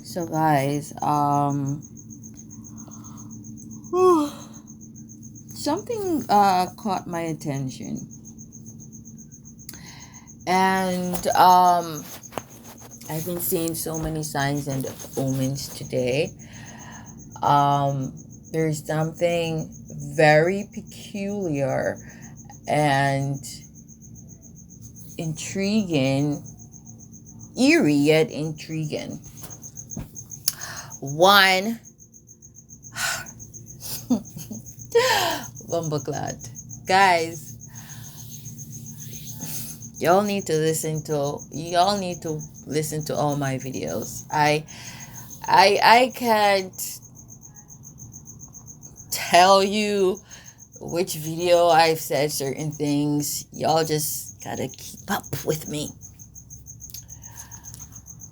So guys, something caught my attention, and I've been seeing so many signs and omens today. There's something very peculiar and intriguing, eerie yet intriguing. One, Bumbleclad. Guys, y'all need to listen to all my videos. I can't tell you which video I've said certain things. Y'all just gotta keep up with me.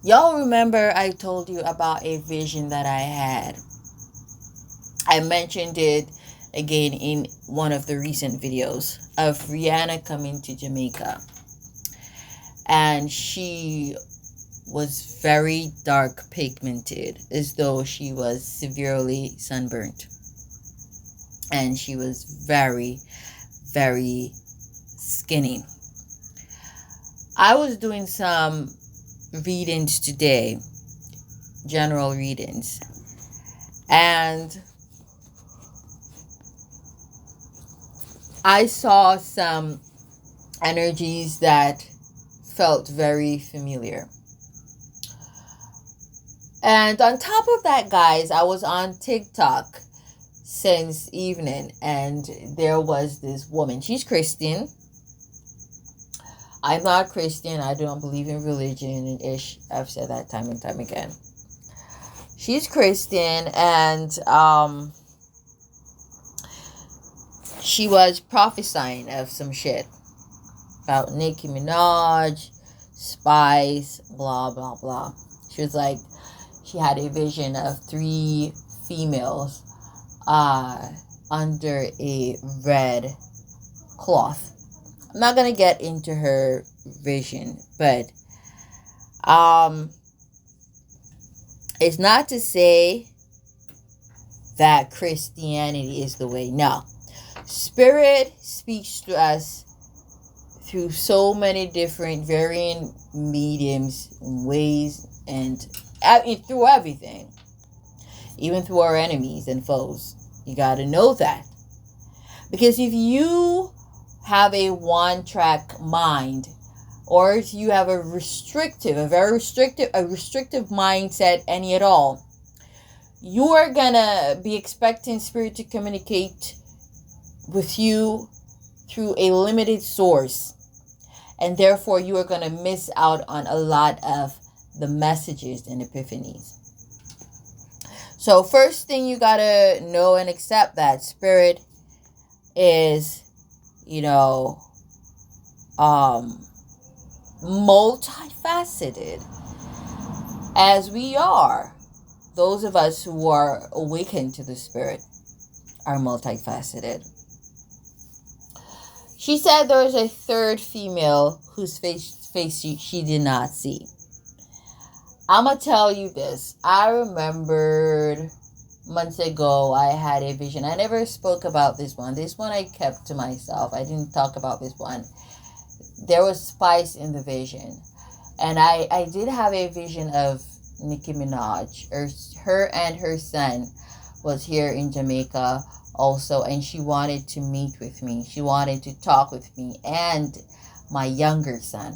Y'all remember I told you about a vision that I had. I mentioned it again in one of the recent videos of Rihanna coming to Jamaica. And she was very dark pigmented, as though she was severely sunburnt. And she was very, very skinny. I was doing some readings today, general readings, and I saw some energies that felt very familiar. And on top of that, guys, I was on TikTok since evening, and there was this woman. She's Christian. I'm not Christian. I don't believe in religion and ish. I've said that time and time again. She's Christian, and she was prophesying of some shit about Nicki Minaj, Spice, blah blah blah. She was like, she had a vision of 3 females under a red cloth. I'm not gonna get into her vision, but it's not to say that Christianity is the way. No. Spirit speaks to us through so many different varying mediums, ways, and through everything. Even through our enemies and foes. You gotta know that. Because if you have a one-track mind, or if you have a restrictive mindset, any at all, you are gonna be expecting spirit to communicate with you through a limited source, and therefore you are gonna miss out on a lot of the messages and epiphanies. So first thing you gotta know and accept that spirit is, multifaceted, as we are. Those of us who are awakened to the spirit are multifaceted. She said there was a 3rd female whose face she did not see. I'm going to tell you this. I remembered months ago I had a vision. I never spoke about this one. This one I kept to myself. I didn't talk about this one. There was Spice in the vision. And I did have a vision of Nicki Minaj. Her and her son was here in Jamaica also. And she wanted to meet with me. She wanted to talk with me and my younger son.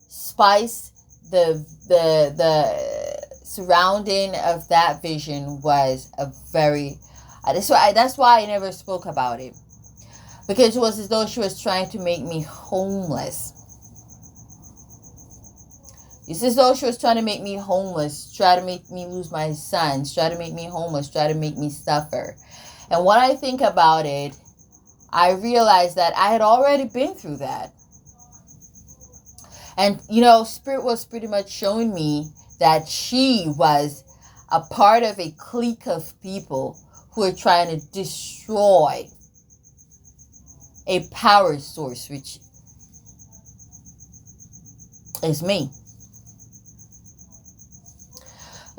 Spice, the surrounding of that vision was a very, that's why I never spoke about it, because it was as though she was trying to make me homeless. It's as though she was trying to make me homeless, try to make me lose my sons, try to make me homeless, try to make me suffer. And when I think about it, I realized that I had already been through that. And, Spirit was pretty much showing me that she was a part of a clique of people who are trying to destroy a power source, which is me.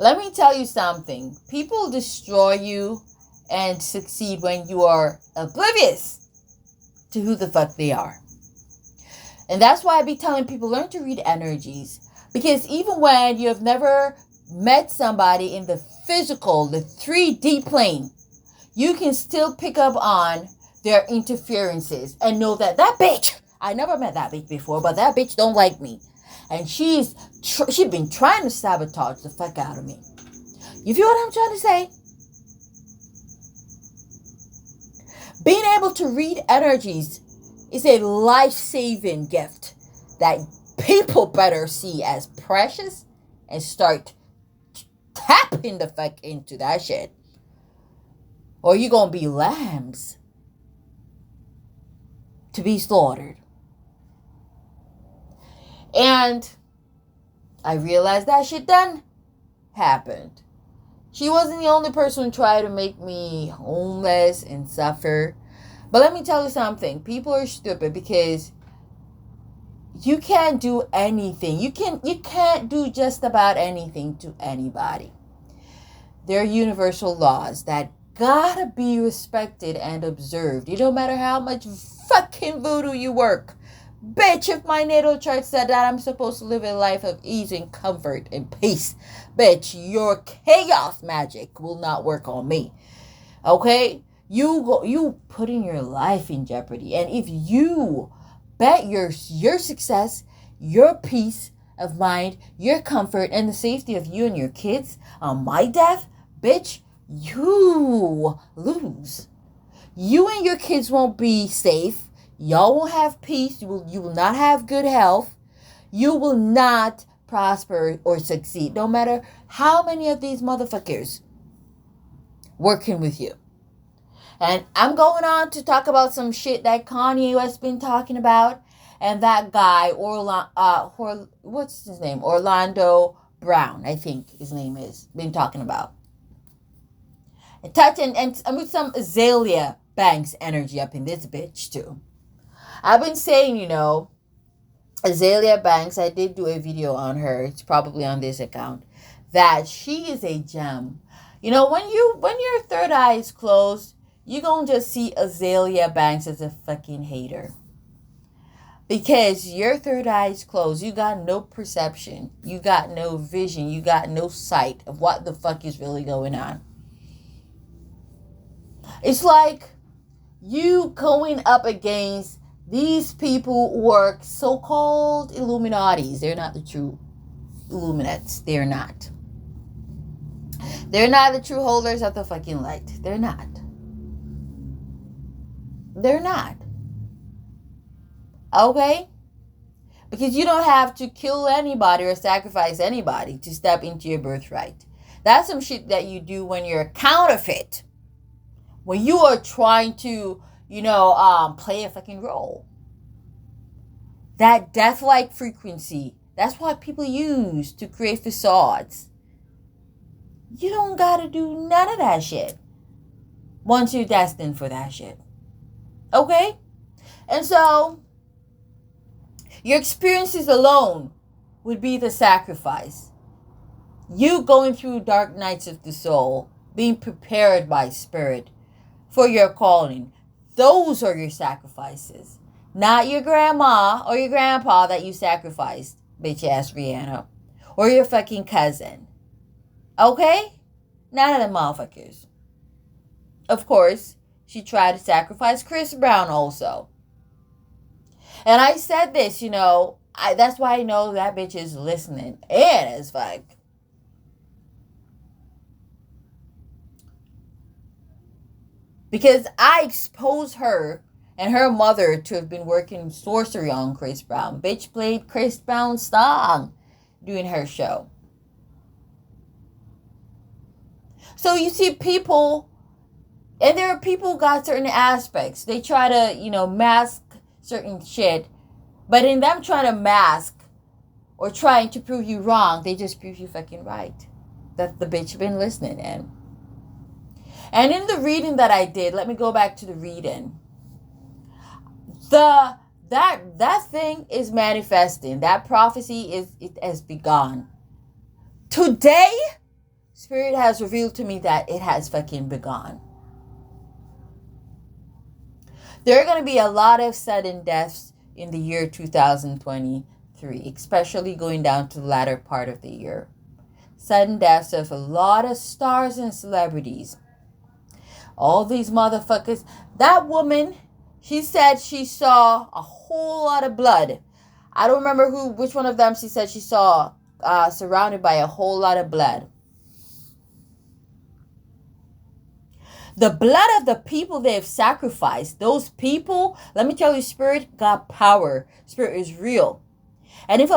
Let me tell you something. People destroy you and succeed when you are oblivious to who the fuck they are. And that's why I be telling people, learn to read energies. Because even when you have never met somebody in the physical, the 3D plane, you can still pick up on their interferences and know that bitch, I never met that bitch before, but that bitch don't like me. And she's been trying to sabotage the fuck out of me. You feel what I'm trying to say? Being able to read energies is a life-saving gift that people better see as precious and start tapping the fuck into that shit. Or you gonna be lambs to be slaughtered. And I realized that shit done happened. She wasn't the only person who tried to make me homeless and suffer. But let me tell you something. People are stupid because you can't do anything. You can't do just about anything to anybody. There are universal laws that gotta be respected and observed. It don't matter how much fucking voodoo you work. Bitch, if my natal chart said that I'm supposed to live a life of ease and comfort and peace, bitch, your chaos magic will not work on me. Okay? You putting your life in jeopardy. And if you bet your success, your peace of mind, your comfort, and the safety of you and your kids on my death, bitch, you lose. You and your kids won't be safe. Y'all won't have peace. You will not have good health. You will not prosper or succeed. No matter how many of these motherfuckers working with you. And I'm going on to talk about some shit that Kanye West been talking about. And that guy, what's his name? Orlando Brown, I think his name is, been talking about. And with some Azalea Banks energy up in this bitch too. I've been saying, Azalea Banks, I did do a video on her. It's probably on this account. That she is a gem. When your third eye is closed, you're going to just see Azalea Banks as a fucking hater. Because your third eye is closed. You got no perception. You got no vision. You got no sight of what the fuck is really going on. It's like you going up against these people who are so-called Illuminatis. They're not the true Illuminats. They're not. They're not the true holders of the fucking light. They're not. They're not. Okay? Because you don't have to kill anybody or sacrifice anybody to step into your birthright. That's some shit that you do when you're a counterfeit. When you are trying to, play a fucking role. That death-like frequency, that's what people use to create facades. You don't gotta do none of that shit once you're destined for that shit. Okay? And so, your experiences alone would be the sacrifice. You going through dark nights of the soul, being prepared by spirit for your calling. Those are your sacrifices. Not your grandma or your grandpa that you sacrificed, bitch ass Rihanna. Or your fucking cousin. Okay? None of them motherfuckers. Of course, she tried to sacrifice Chris Brown also. And I said this, that's why I know that bitch is listening. And as fuck. Because I exposed her and her mother to have been working sorcery on Chris Brown. Bitch played Chris Brown's song during her show. So you see people, and there are people who got certain aspects. They try to, mask certain shit. But in them trying to mask or trying to prove you wrong, they just prove you fucking right. That the bitch been listening in. And in the reading that I did, let me go back to the reading. That thing is manifesting. That prophecy it has begun. Today, Spirit has revealed to me that it has fucking begun. There are going to be a lot of sudden deaths in the year 2023, especially going down to the latter part of the year. Sudden deaths of a lot of stars and celebrities. All these motherfuckers. That woman, she said she saw a whole lot of blood. I don't remember which one of them she said she saw surrounded by a whole lot of blood. The blood of the people they have sacrificed, those people, let me tell you, Spirit got power. Spirit is real. And if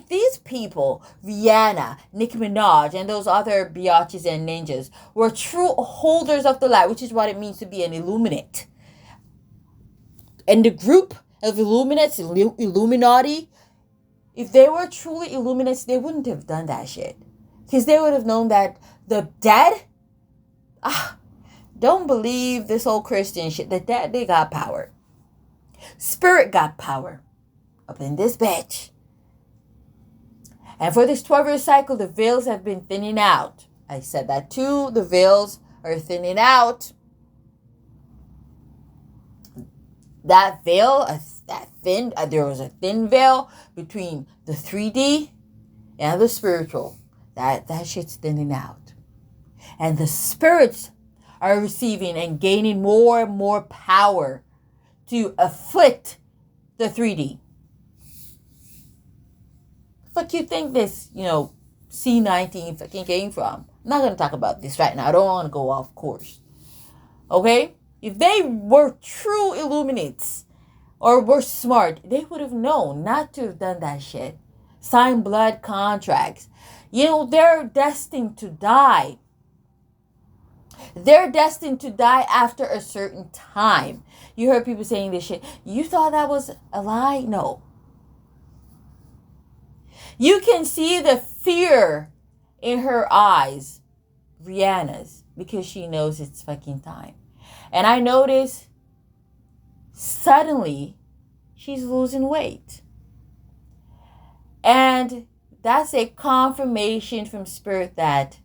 these people, Rihanna, Nicki Minaj, and those other biatches and ninjas were true holders of the light, which is what it means to be an Illuminate. And the group of Illuminates, Illuminati, if they were truly Illuminates, they wouldn't have done that shit. Because they would have known that the dead, don't believe this whole Christian shit. The dead, they got power. Spirit got power up in this bitch. And for this 12-year cycle, the veils have been thinning out. I said that too. The veils are thinning out. That veil, there was a thin veil between the 3D and the spiritual. That shit's thinning out. And the spirits are receiving and gaining more and more power to afflict the 3D. Fuck you think this, C19 fucking came from? I'm not going to talk about this right now. I don't want to go off course. Okay? If they were true Illuminates or were smart, they would have known not to have done that shit. Sign blood contracts. They're destined to die. They're destined to die after a certain time. You heard people saying this shit. You thought that was a lie? No. You can see the fear in her eyes, Rihanna's, because she knows it's fucking time. And I notice suddenly she's losing weight. And that's a confirmation from Spirit that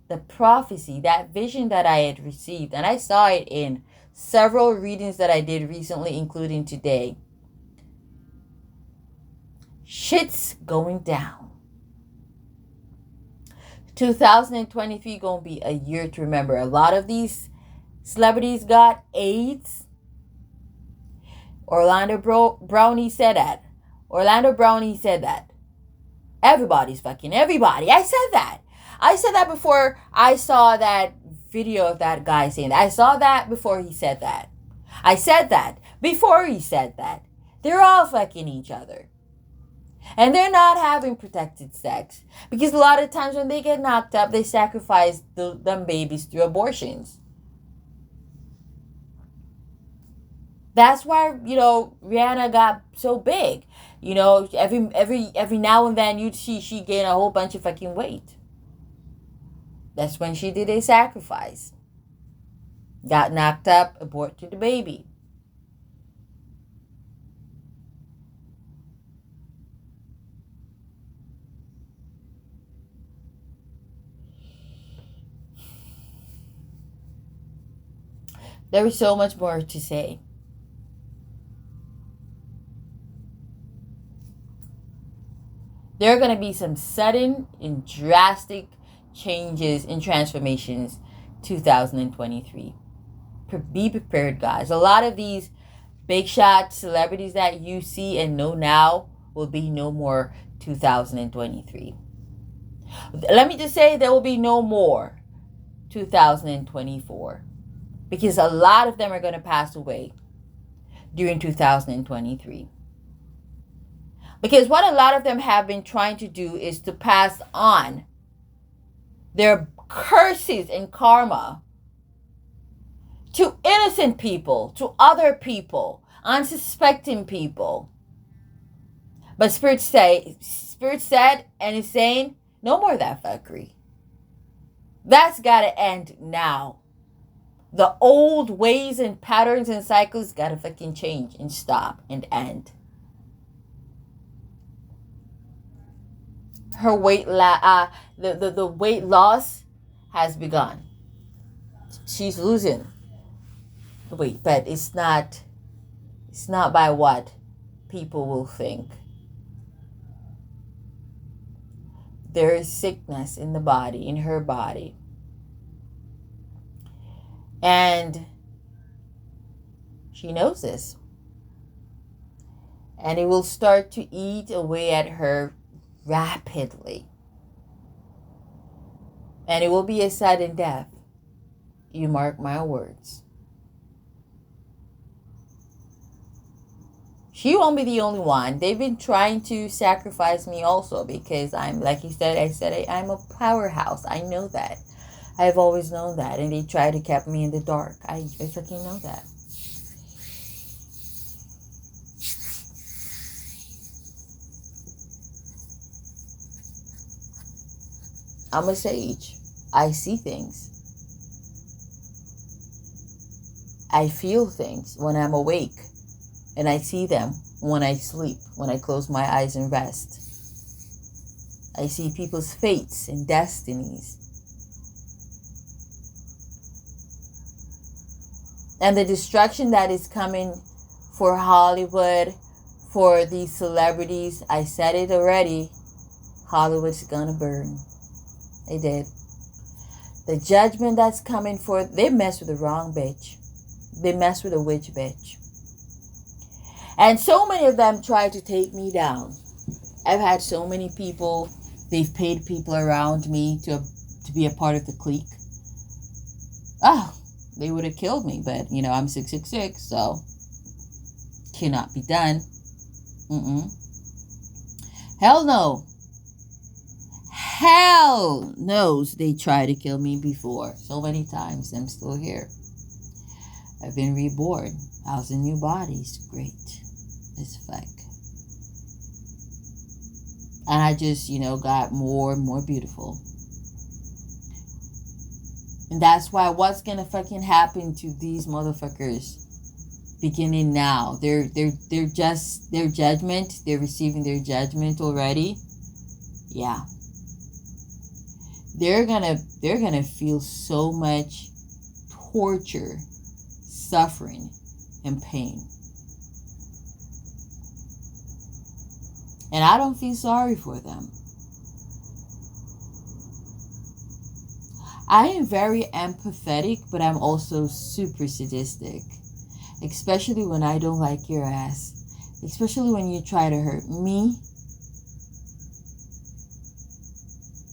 the prophecy, that vision that I had received, and I saw it in several readings that I did recently, including today. Shit's going down. 2023 gonna be a year to remember. A lot of these celebrities got AIDS. Orlando Brownie said that. Everybody's fucking everybody. I said that. I said that before I saw that video of that guy saying that. I saw that before he said that. I said that before he said that. They're all fucking each other. And they're not having protected sex. Because a lot of times when they get knocked up, they sacrifice them babies through abortions. That's why, Rihanna got so big. Every now and then you'd see she gain a whole bunch of fucking weight. That's when she did a sacrifice. Got knocked up, aborted the baby. There is so much more to say. There are going to be some sudden and drastic changes and transformations 2023. Be prepared, guys. A lot of these big shot celebrities that you see and know now will be no more 2023. Let me just say there will be no more 2024. Because a lot of them are going to pass away during 2023. Because what a lot of them have been trying to do is to pass on their curses and karma to innocent people, to other people, unsuspecting people. But Spirit said and is saying, no more of that fuckery. That's got to end now. The old ways and patterns and cycles got to fucking change and stop and end. Her weight the weight loss has begun. She's losing weight, but it's not by what people will think. There is sickness in the body, in her body. And she knows this. And it will start to eat away at her rapidly. And it will be a sudden death. You mark my words. She won't be the only one. They've been trying to sacrifice me also because I'm, like you said, I'm a powerhouse. I know that. I've always known that. And they try to keep me in the dark. I fucking know that. I'm a sage. I see things. I feel things when I'm awake. And I see them when I sleep, when I close my eyes and rest. I see people's fates and destinies. And the destruction that is coming for Hollywood, for these celebrities, I said it already, Hollywood's gonna burn. They did. The judgment that's coming for, they messed with the wrong bitch. They messed with a witch bitch. And so many of them tried to take me down. I've had so many people, they've paid people around me to be a part of the clique. They would have killed me, but, I'm 666, so cannot be done. Hell no. Hell knows they tried to kill me before. So many times. I'm still here. I've been reborn. 1,000 new bodies. Great. As fuck. And I just, got more and more beautiful. And that's why what's gonna fucking happen to these motherfuckers beginning now? They're just their judgment. They're receiving their judgment already. Yeah. They're gonna feel so much torture, suffering, and pain. And I don't feel sorry for them. I am very empathetic, but I'm also super sadistic. Especially when I don't like your ass. Especially when you try to hurt me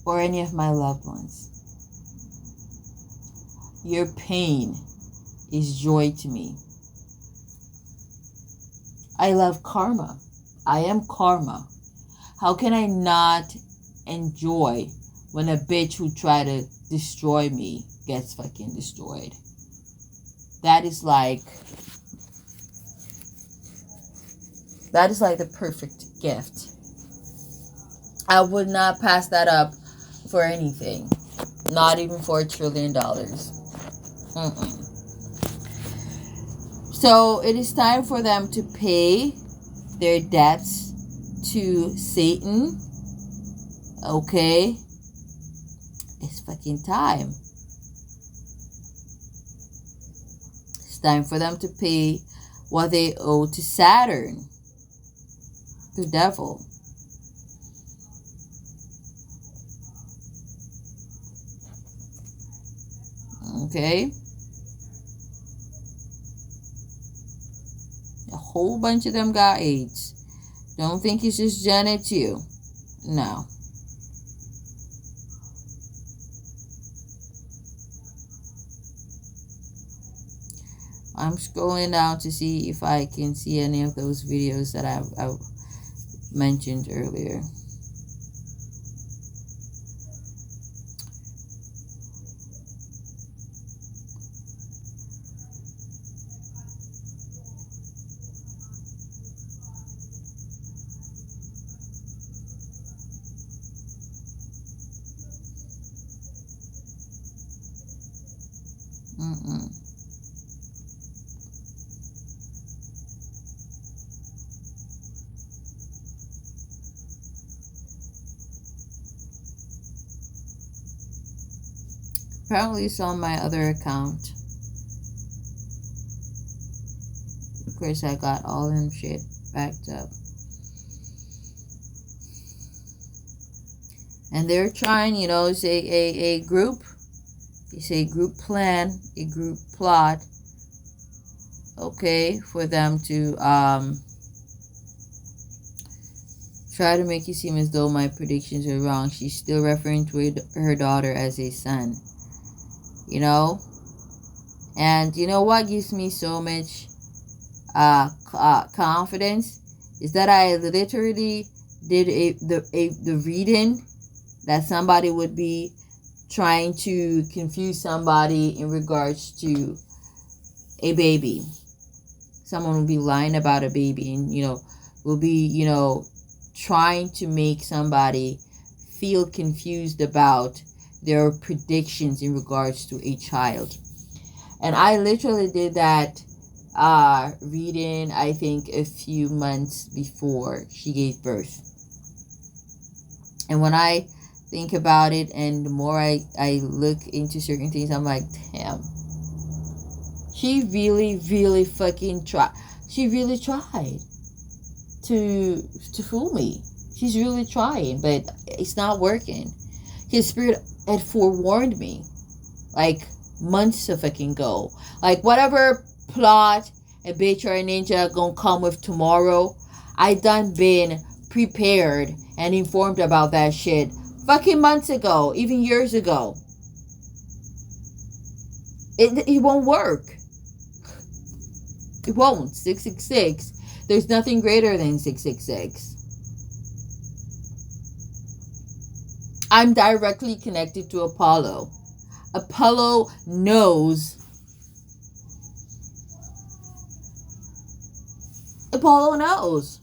or any of my loved ones. Your pain is joy to me. I love karma. I am karma. How can I not enjoy when a bitch who tried to destroy me gets fucking destroyed? That is like the perfect gift. I would not pass that up for anything. Not even for $1 trillion. So it is time for them to pay their debts to Satan. Okay? It's fucking time. It's time for them to pay what they owe to Saturn, the devil. Okay? A whole bunch of them got AIDS. Don't think it's just Janet too. No. I'm scrolling down to see if I can see any of those videos that I've mentioned earlier. Apparently it's on my other account. Of course, I got all them shit backed up. And they're trying, it's a group. It's a group plan, a group plot. Okay, for them to try to make it seem as though my predictions are wrong. She's still referring to her daughter as a son. And you know what gives me so much confidence is that I literally did the reading that somebody would be trying to confuse somebody in regards to a baby. Someone will be lying about a baby and, will be, trying to make somebody feel confused about their predictions in regards to a child. And I literally did that reading, I think, a few months before she gave birth. And when I think about it and the more I look into certain things, I'm like, damn. She really, really fucking tried. She really tried to fool me. She's really trying, but it's not working. His spirit had forewarned me, like months of fucking go. Like whatever plot a bitch or a ninja gonna come with tomorrow, I done been prepared and informed about that shit fucking months ago, even years ago. It won't work. It won't. 666. There's nothing greater than 666. I'm directly connected to Apollo. Apollo knows. Apollo knows.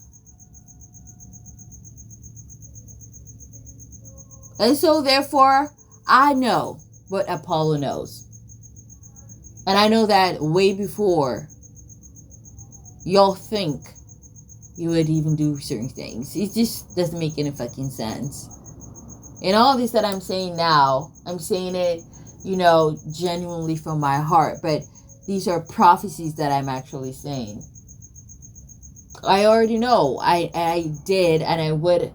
And so therefore, I know what Apollo knows. And I know that way before y'all think you would even do certain things. It just doesn't make any fucking sense. And all this that I'm saying now, I'm saying it, genuinely from my heart. But these are prophecies that I'm actually saying. I already know. I did, and I would,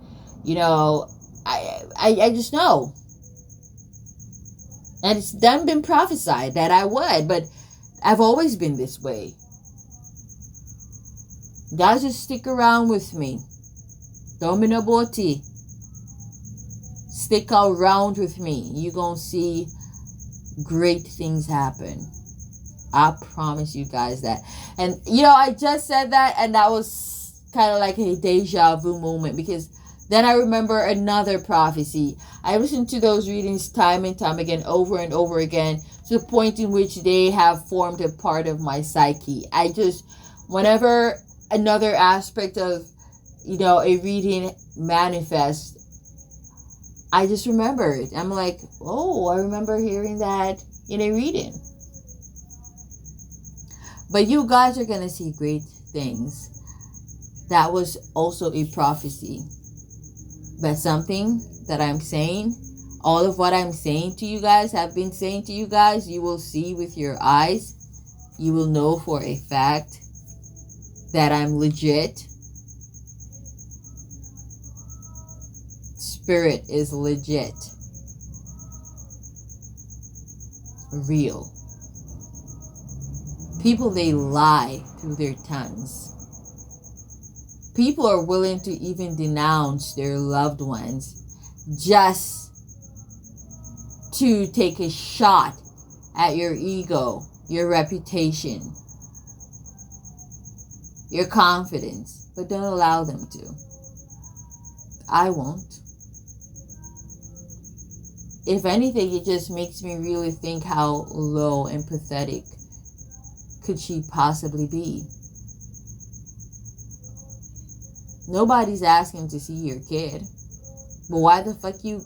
I just know. And it's done been prophesied that I would, but I've always been this way. Guys, just stick around with me. Dominaboti. Stick around with me. You're going to see great things happen. I promise you guys that. And, I just said that, and that was kind of like a deja vu moment, because then I remember another prophecy. I listened to those readings time and time again, over and over again, to the point in which they have formed a part of my psyche. Whenever another aspect of, a reading manifests, I just remember it. I'm like, oh, I remember hearing that in a reading. But you guys are going to see great things. That was also a prophecy. But something that I'm saying, all of what I'm saying to you guys, have been saying to you guys, you will see with your eyes. You will know for a fact that I'm legit. Spirit is legit. Real. People, they lie through their tongues. People are willing to even denounce their loved ones just to take a shot at your ego, your reputation, your confidence. But don't allow them to. I won't. If anything, it just makes me really think how low and pathetic could she possibly be. Nobody's asking to see your kid. But why the fuck you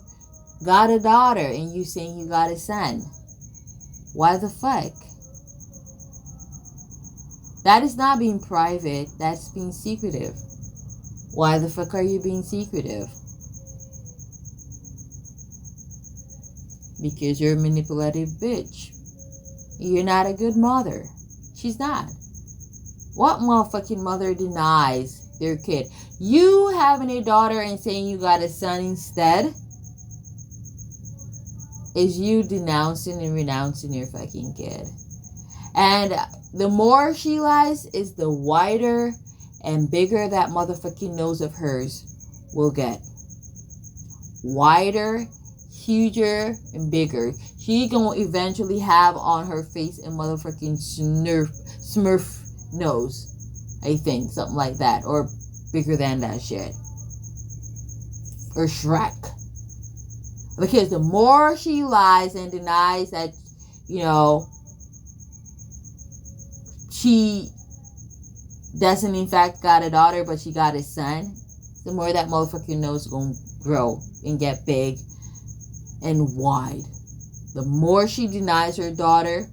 got a daughter and you saying you got a son? Why the fuck? That is not being private. That's being secretive. Why the fuck are you being secretive? Because you're a manipulative bitch. You're not a good mother. She's not. What motherfucking mother denies their kid? You having a daughter and saying you got a son instead is you denouncing and renouncing your fucking kid. And the more she lies is the wider and bigger that motherfucking nose of hers will get. Wider, huger, and bigger. She gonna eventually have on her face a motherfucking smurf nose. I think. Something like that. Or bigger than that shit. Or Shrek. Because the more she lies and denies that, she doesn't in fact got a daughter, but she got a son, the more that motherfucking nose is gonna grow and get big and wide. The more she denies her daughter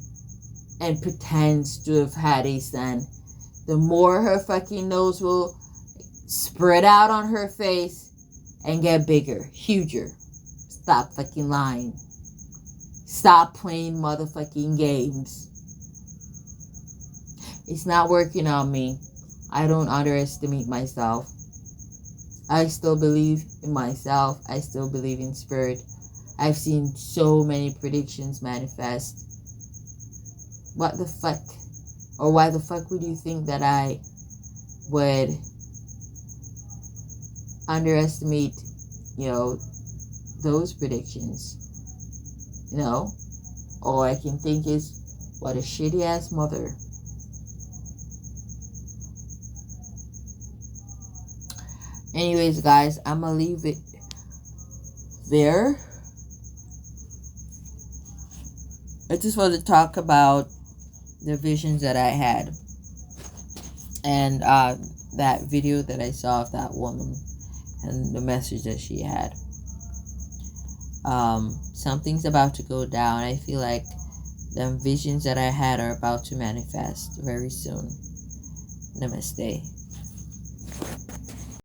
and pretends to have had a son, the more her fucking nose will spread out on her face and get bigger, huger. Stop fucking lying. Stop playing motherfucking games. It's not working on me. I don't underestimate myself. I still believe in myself. I still believe in spirit. I've seen so many predictions manifest. What the fuck? Or why the fuck would you think that I would underestimate, those predictions? All I can think is, what a shitty ass mother. Anyways, guys, I'm gonna leave it there. I just want to talk about the visions that I had and that video that I saw of that woman and the message that she had. Something's about to go down. I feel like the visions that I had are about to manifest very soon. Namaste.